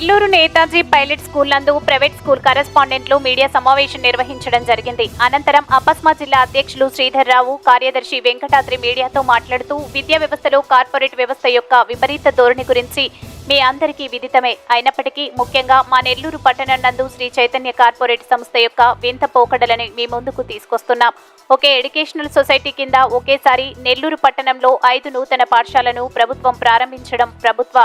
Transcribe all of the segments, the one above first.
Nellore Netaji pilot school నందు private school కరెస్పాండెంట్లు media సమావేశం నిర్వహించడం జరిగింది. అనంతరం అపస్మా జిల్లా అధ్యక్షులు శ్రీధర్రావు, కార్యదర్శి వెంకటాద్రి మీడియాతో మాట్లాడుతూ విద్యా వ్యవస్థలో కార్పొరేట్ వ్యవస్థ యొక్క విపరీత ధోరణి గురించి మీ అందరికీ విదితమే. అయినప్పటికీ ముఖ్యంగా మా నెల్లూరు పట్టణం నందు శ్రీ చైతన్య కార్పొరేట్ సంస్థ యొక్క వింత పోకడలని మీ ముందుకు తీసుకొస్తున్నాం. ఒకే ఎడ్యుకేషనల్ సొసైటీ కింద ఒకేసారి నెల్లూరు పట్టణంలో 5 నూతన పాఠశాలను ప్రభుత్వం ప్రారంభించడం, ప్రభుత్వ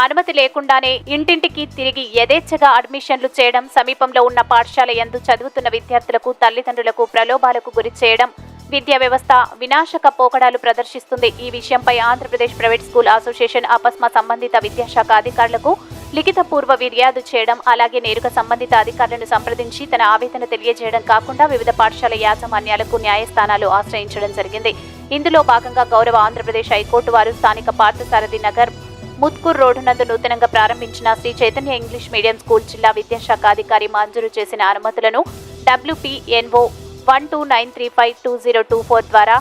అనుమతి లేకుండానే ఇంటింటికి తిరిగి యథేచ్ఛగా అడ్మిషన్లు చేయడం, సమీపంలో ఉన్న పాఠశాల యందు చదువుతున్న విద్యార్థులకు తల్లిదండ్రులకు ప్రలోభాలకు గురి చేయడం విద్యా వ్యవస్థ వినాశక పోకడాలు ప్రదర్శిస్తుంది. ఈ విషయంపై ఆంధ్రప్రదేశ్ ప్రైవేట్ స్కూల్ అసోసియేషన్ అపస్మా సంబంధిత విద్యాశాఖ అధికారులకు లిఖిత పూర్వ ఫిర్యాదు చేయడం, అలాగే నేరుగా సంబంధిత అధికారులను సంప్రదించి తన ఆవేదన తెలియజేయడం కాకుండా వివిధ పాఠశాల యాజమాన్యాలకు న్యాయస్థానాలు ఆశ్రయించడం జరిగింది. ఇందులో భాగంగా గౌరవ ఆంధ్రప్రదేశ్ హైకోర్టు వారు స్థానిక పార్థసారథి నగర్ ముత్కూర్ రోడ్డు నందు నూతనంగా ప్రారంభించిన Shri Chaitanya English medium school జిల్లా విద్యాశాఖ అధికారి మంజూరు చేసిన అనుమతులను WPNO 1293522024 ద్వారా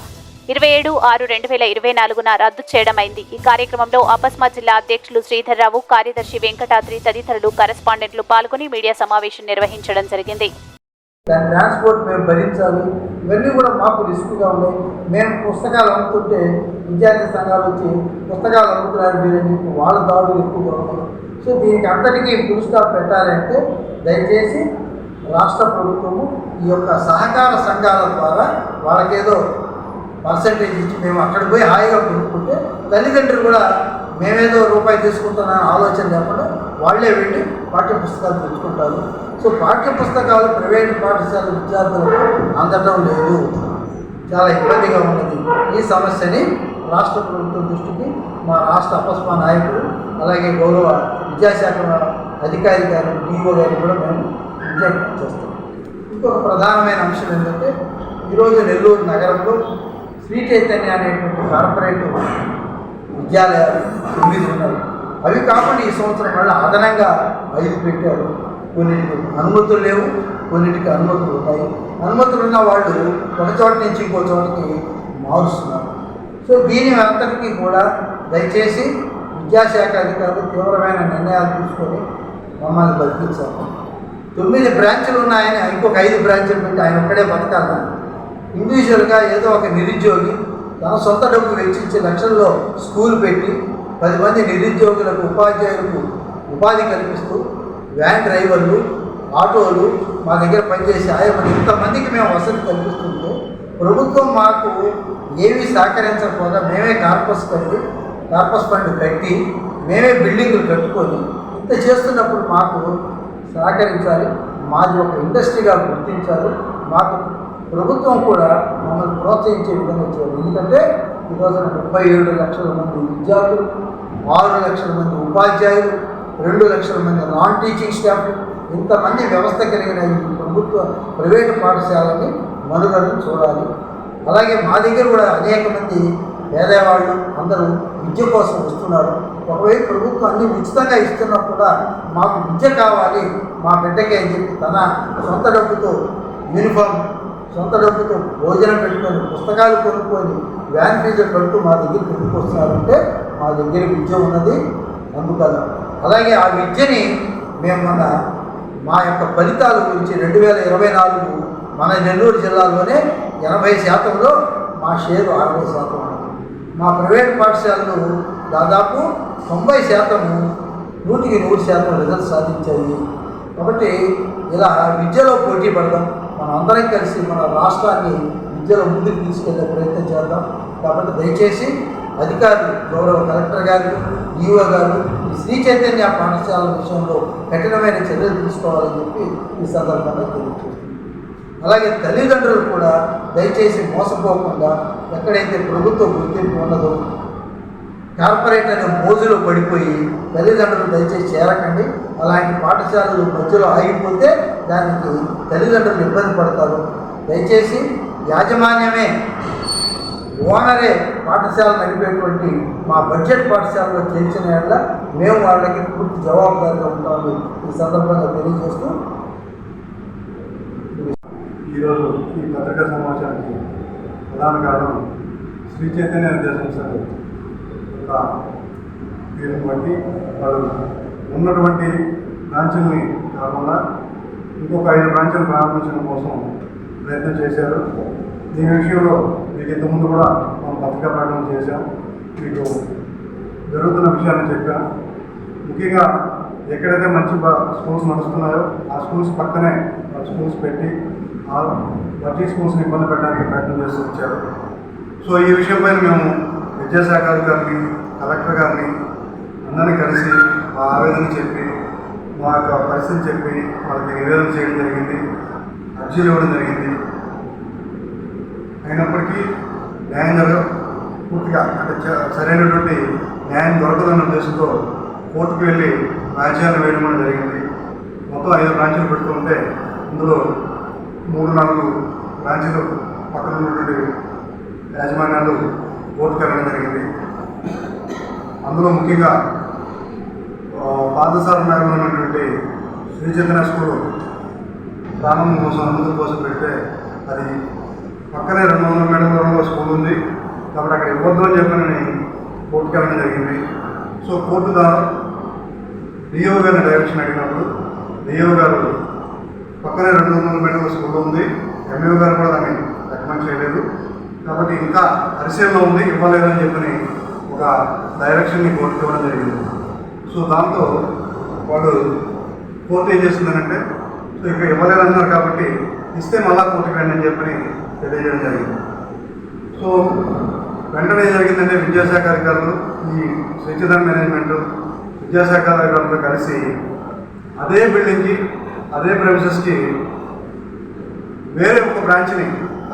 27/6/2024 రద్దు చేయడమైంది. ఈ కార్యక్రమంలో అపస్మా జిల్లా అధ్యక్షులు శ్రీధర్రావు, కార్యదర్శి వెంకటాద్రి తదితరులు కరెస్పాండెంట్లు పాల్గొని మీడియా సమావేశం నిర్వహించడం జరిగింది. దాని ట్రాన్స్పోర్ట్ మేము భరించాలి, ఇవన్నీ కూడా మాకు రిస్క్గా ఉన్నాయి. మేము పుస్తకాలు అమ్ముతుంటే విద్యార్థి సంఘాలు వచ్చి పుస్తకాలు అమ్ముతున్నారు మీరని చెప్పి వాళ్ళ దాడులు ఎక్కువగా ఉన్నాయి. సో దీనికి అంతటికీ ఫుల్ స్టాప్ పెట్టాలంటే దయచేసి రాష్ట్ర ప్రభుత్వము ఈ యొక్క సహకార సంఘాల ద్వారా వాళ్ళకేదో పర్సంటేజ్ ఇచ్చి మేము అక్కడికి పోయి హాయిగా కొనుక్కుంటే తల్లిదండ్రులు కూడా మేమేదో రూపాయి తీసుకుంటున్న ఆలోచన లేకుండా వాళ్ళే వెళ్ళి పాఠ్య పుస్తకాలు తెచ్చుకుంటారు. సో పాఠ్య పుస్తకాలు ప్రైవేటు పాఠశాల విద్యార్థులకు అందడం లేదు, చాలా ఇబ్బందిగా ఉన్నది. ఈ సమస్యని రాష్ట్ర ప్రభుత్వం దృష్టికి మా రాష్ట్ర అపస్మా నాయకులు, అలాగే గౌరవ విద్యాశాఖ అధికారి గారు, DO గారు కూడా మేము విజ్ఞప్తి చేస్తాం. ఇంకొక ప్రధానమైన అంశం ఏంటంటే ఈరోజు నెల్లూరు నగరంలో శ్రీ చైతన్య అనేటువంటి కార్పొరేట్ విద్యాలయాలు 9 ఉన్నాయి. అవి కాకుండా ఈ సంవత్సరం వల్ల అదనంగా 5 పెట్టారు. కొన్నిటికి అనుమతులు లేవు, కొన్నిటికి అనుమతులు ఉన్నాయి. అనుమతులు ఉన్న వాళ్ళు ఒక చోట నుంచి ఇంకో చోటకి మారుస్తున్నారు. సో దీని అంతటికీ కూడా దయచేసి విద్యాశాఖ అధికారులు తీవ్రమైన నిర్ణయాలు తీసుకొని మమ్మల్ని బతికించారు. 9 బ్రాంచులు ఉన్నాయని ఇంకొక 5 బ్రాంచులు పెట్టి ఆయన ఒక్కడే బతకాలి. ఇండివిజువల్గా ఏదో ఒక నిరుద్యోగి తన సొంత డబ్బు వెచ్చించి లక్షల్లో స్కూల్ పెట్టి 10 మంది నిరుద్యోగులకు, ఉపాధ్యాయులకు ఉపాధి కల్పిస్తూ వ్యాన్ డ్రైవర్లు, ఆటోలు మా దగ్గర పనిచేసే ఆయమని ఇంతమందికి మేము వసతి కల్పిస్తుంటే ప్రభుత్వం మాకు ఏమీ సహకరించకపోగా మేమే కార్పస్ ఫండ్ కట్టి మేమే బిల్డింగులు కట్టుకొని ఇంత చేస్తున్నప్పుడు మాకు సహకరించాలి. మాది ఒక ఇండస్ట్రీగా గుర్తించాలి. మాకు ప్రభుత్వం కూడా మమ్మల్ని ప్రోత్సహించే విధంగా చేయాలి. ఎందుకంటే ఈరోజు 37 లక్షల మంది విద్యార్థులు, 6 లక్షల మంది ఉపాధ్యాయులు, 2 లక్షల మంది నాన్ టీచింగ్ స్టాఫ్, ఇంతమంది వ్యవస్థ కలిగిన ఈ ప్రభుత్వ ప్రైవేటు పాఠశాలని మనుగడను చూడాలి. అలాగే మా దగ్గర కూడా అనేక మంది పేదవాళ్ళు అందరూ విద్య కోసం వస్తున్నారు. ఒకవైపు ప్రభుత్వం అన్ని ఉచితంగా ఇస్తున్నా కూడా మాకు విద్య కావాలి మా బిడ్డకి అని చెప్పి తన సొంత డబ్బుతో యూనిఫామ్, సొంత డబ్బుతో భోజనం పెట్టుకొని, పుస్తకాలు కొనుక్కొని, వ్యాన్ ఫీజులు కడుతూ మా దగ్గరికి ఎందుకు వస్తున్నారంటే మా దగ్గర విద్య ఉన్నది అందుకని. అలాగే ఆ విద్యని మేము మా యొక్క ఫలితాల గురించి 2024 మన నెల్లూరు జిల్లాలోనే 80%లో మా షేరు 60% ఉంది. మా ప్రైవేట్ పాఠశాలలు దాదాపు 90% 100% రిజల్ట్ సాధించాయి. కాబట్టి ఇలా విద్యలో పోటీ పడదాం, మనం అందరం కలిసి మన రాష్ట్రాన్ని విద్యలో ముందుకు తీసుకెళ్లే ప్రయత్నం చేద్దాం. కాబట్టి దయచేసి అధికారులు, గౌరవ కలెక్టర్ గారు, DO గారు ఈ శ్రీ చైతన్య పాఠశాల విషయంలో కఠినమైన చర్యలు తీసుకోవాలని చెప్పి ఈ సందర్భంగా తెలియజేస్తుంది. అలాగే తల్లిదండ్రులు కూడా దయచేసి మోసపోకుండా ఎక్కడైతే ప్రభుత్వ గుర్తింపు ఉన్నదో కార్పొరేట్ అనే మోజులో పడిపోయి తల్లిదండ్రులు దయచేసి చేరకండి. అలాంటి పాఠశాలలు మధ్యలో ఆగిపోతే దానికి తల్లిదండ్రులు ఇబ్బంది పడతారు. దయచేసి యాజమాన్యమే, ఓనరే పాఠశాల నడిపేటువంటి మా బడ్జెట్ పాఠశాలలో చేర్చిన వల్ల మేము వాళ్ళకి పూర్తి జవాబుదారీగా ఉంటామని ఈ సందర్భంగా తెలియజేస్తూ ఈరోజు ఈ పత్రికా సమావేశానికి ప్రధాన కారణం శ్రీ చైతన్య విద్యాసంస్థ యొక్క దీన్ని బట్టి వాళ్ళు ఉన్నటువంటి బ్రాంచుల్ని కాకుండా ఇంకొక 5 బ్రాంచులు ప్రారంభించడం కోసం ప్రయత్నం చేశారు. దీని విషయంలో మీకు ఇంతకుముందు కూడా మనం పత్రికా ప్రకటన చేశాం, మీకు జరుగుతున్న విషయాన్ని చెప్పాం. ముఖ్యంగా ఎక్కడైతే మంచి స్కూల్స్ నడుస్తున్నాయో ఆ స్కూల్స్ పక్కనే స్కూల్స్ పెట్టి ఆ బడ్జెట్ స్కూల్స్ని ఇబ్బంది పెట్టడానికి ప్రయత్నం చేస్తూ వచ్చారు. సో ఈ విషయంపై మేము విద్యాశాఖ అధికారిని, కలెక్టర్ గారిని అందరినీ కలిసి మా ఆవేదన చెప్పి మా యొక్క పరిస్థితి చెప్పి వాళ్ళకి నివేదన చేయడం జరిగింది, అర్జీలు ఇవ్వడం జరిగింది. అయినప్పటికీ న్యాయం పూర్తిగా అంటే సరైనటువంటి న్యాయం దొరకదన్న ఉద్దేశంతో కోర్టుకు వెళ్ళి వ్యాజ్యాలు వేయడం కూడా జరిగింది. మొత్తం 5 బ్రాంచులు పెడుతుంటే ఇందులో 3-4 బ్రాంచులు పక్కన ఉన్నటువంటి యాజమాన్యాలు కోర్టుకు వెళ్ళడం జరిగింది. అందులో ముఖ్యంగా పాదసార నగరంలో ఉన్నటువంటి శ్రీ చైతన్య స్కూల్ ప్రారంభం కోసం అనుమతుల కోసం పెడితే అది పక్కనే 200 మీటర్ల దూరంలో స్కూల్ ఉంది కాబట్టి అక్కడ ఇవ్వద్దు అని చెప్పని కోర్టుకు వెళ్ళడం జరిగింది. సో కోర్టు ద్వారా డిఓ గారిని డైరెక్షన్ అడిగినప్పుడు డిఓ గారు పక్కనే 200 మీటర్ల స్కూల్ ఉంది, ఎంఈఓ గారు కూడా దాన్ని రికమెండ్ చేయలేదు కాబట్టి ఇంకా పరిశీలనలో ఉంది, ఇవ్వలేదని చెప్పని ఒక డైరెక్షన్ని కోర్టుకు ఇవ్వడం జరిగింది. సో దాంతో వాళ్ళు కోర్టు ఏం చేస్తుందనంటే సో ఇక్కడ ఇవ్వలేదన్నారు కాబట్టి ఇస్తే మళ్ళా కోర్టుకు రండి అని చెప్పని తెలియజేయడం జరిగింది. సో వెంటనే ఏం జరిగిందంటే విద్యాశాఖ అధికారులు, ఈ శ్రీచైతన్య మేనేజ్మెంట్ విద్యాశాఖ అధికారులతో కలిసి అదే బిల్డింగ్కి అదే ప్రెమిసెస్కి వేరే ఒక బ్రాంచ్ని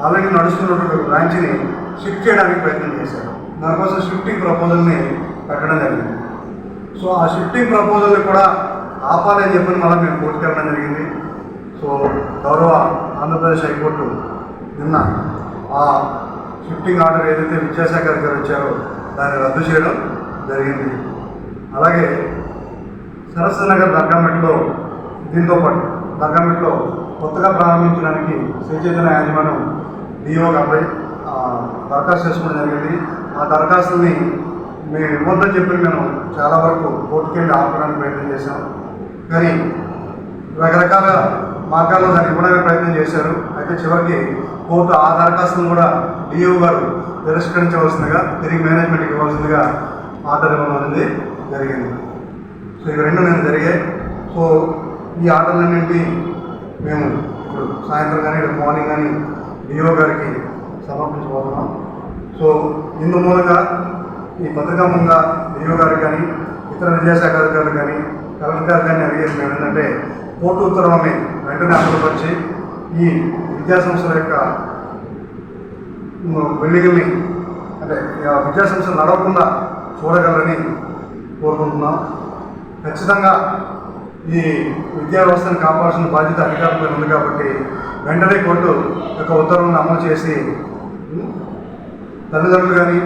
ఆల్రెడీ నడుస్తున్నటువంటి ఒక బ్రాంచ్ని షిఫ్ట్ చేయడానికి ప్రయత్నం చేశారు. దానికోసం షిఫ్టింగ్ ప్రపోజల్ని పెట్టడం జరిగింది. సో ఆ షిఫ్టింగ్ ప్రపోజల్ని కూడా ఆపాలని చెప్పని మళ్ళీ మేము కోర్టుకు వెళ్ళడం జరిగింది. సో గౌరవ ఆంధ్రప్రదేశ్ హైకోర్టు నిన్న ఆ షిఫ్టింగ్ ఆర్డర్ ఏదైతే విద్యాశాఖ అధికారులు ఇచ్చారో దాన్ని రద్దు చేయడం జరిగింది. అలాగే సరస్వతి నగర్ దర్గామెట్లో దీంతో పాటు దర్గామెట్లో కొత్తగా ప్రారంభించడానికి శ్రీ చైతన్య యాజమాన్యం డిఓకి అప్లై దరఖాస్తు చేసుకోవడం జరిగింది. ఆ దరఖాస్తుల్ని మేము ఇవ్వద్దని చెప్పి మేము చాలా వరకు కోర్టుకు వెళ్ళి ఆపడానికి ప్రయత్నం చేశాం. కానీ రకరకాల మార్గాల్లో దాన్ని ఇవ్వడానికి ప్రయత్నం చేశారు. అయితే చివరికి కోర్టు ఆ దరఖాస్తును కూడా డిఓ గారు తిరస్కరించవలసిందిగా తిరిగి మేనేజ్మెంట్కి ఇవ్వాల్సిందిగా ఆర్డర్ ఇవ్వడం అనేది జరిగింది. సో ఇవి 2 నేను జరిగాయి. సో ఈ ఆర్డర్లన్నింటినీ మేము ఇప్పుడు సాయంత్రం కానీ రేపు మార్నింగ్ కానీ డిఓ గారికి సమర్పించబోతున్నాం. సో ఇందు మూలంగా ఈ పత్రికా ముందుగా డిఓ గారికి కానీ ఇతర విద్యాశాఖ అధికారులు కానీ కలెక్టర్ గారు కానీ అడిగేది మేము ఏంటంటే కోర్టు ఉత్తర్వుల్ని వెంటనే అమలుపరిచి ఈ విద్యాసంస్థల యొక్క బిల్డింగ్ని అంటే విద్యాసంస్థలు నడవకుండా చూడగలరని కోరుకుంటున్నాం. ఖచ్చితంగా ఈ విద్యా వ్యవస్థను కాపాడాల్సిన బాధ్యత అధికారులపై ఉంది కాబట్టి వెంటనే కోర్టు యొక్క ఉత్తర్వులను అమలు చేసి తల్లిదండ్రులు కానీ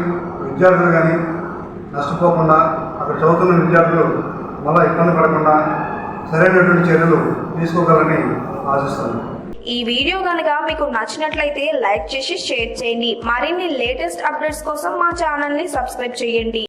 విద్యార్థులు కానీ నష్టపోకుండా అక్కడ చదువుతున్న విద్యార్థులు మళ్ళీ ఇబ్బంది పడకుండా సరైనటువంటి చర్యలు తీసుకోగలని ఆశిస్తాను. ఈ వీడియో కనుక మీకు నచ్చినట్లయితే లైక్ చేసి షేర్ చేయండి. మరిన్ని లేటెస్ట్ అప్డేట్స్ కోసం మా ఛానల్ ని సబ్స్క్రైబ్ చేయండి.